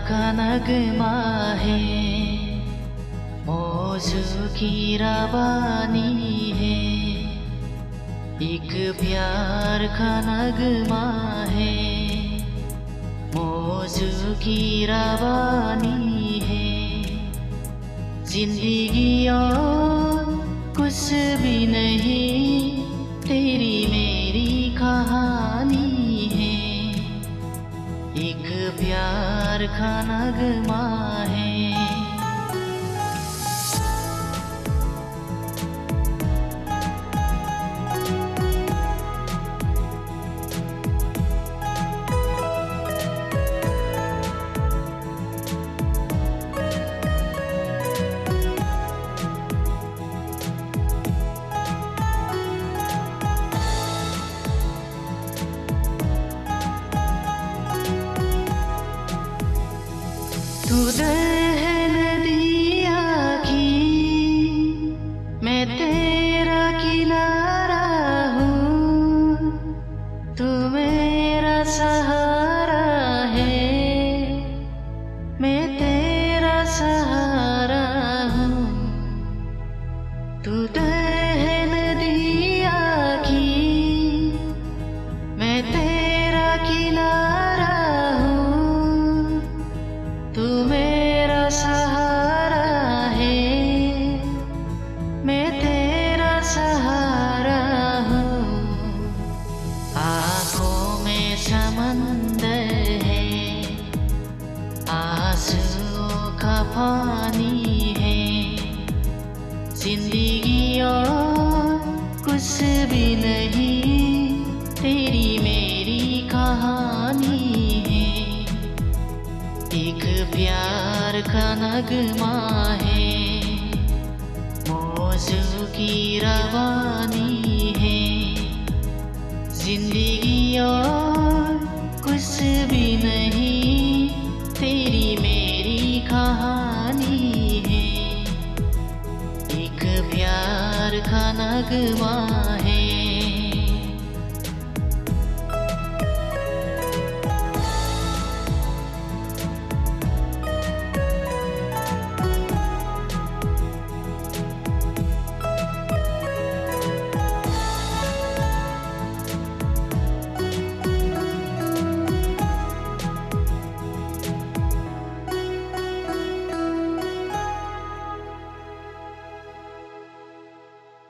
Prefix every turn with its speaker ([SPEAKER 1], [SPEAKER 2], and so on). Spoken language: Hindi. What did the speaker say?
[SPEAKER 1] का नगमा है, मौजू की रवानी है। एक प्यार का नगमा है, मौजू की रवानी है। जिंदगी और कुछ भी नहीं, तेरी मेरी कहानी है। एक प्यार का नगमा है। तू दहन दिया की, मैं तेरा किनारा हूँ। तू मेरा सहारा है, मैं तेरा सहारा हूँ। तू दहन दिया की, मैं तेरा किनारा हूँ। तू मेरा सहारा है, मैं तेरा सहारा हूँ। आँखों में समंदर है, आंसुओं का पानी है। जिंदगी और कुछ भी नहीं, तेरी मेरी कहानी है। एक प्यार का नगमा है, मौजू की रवानी है। जिंदगी और कुछ भी नहीं, तेरी मेरी कहानी है। एक प्यार का नगमा है।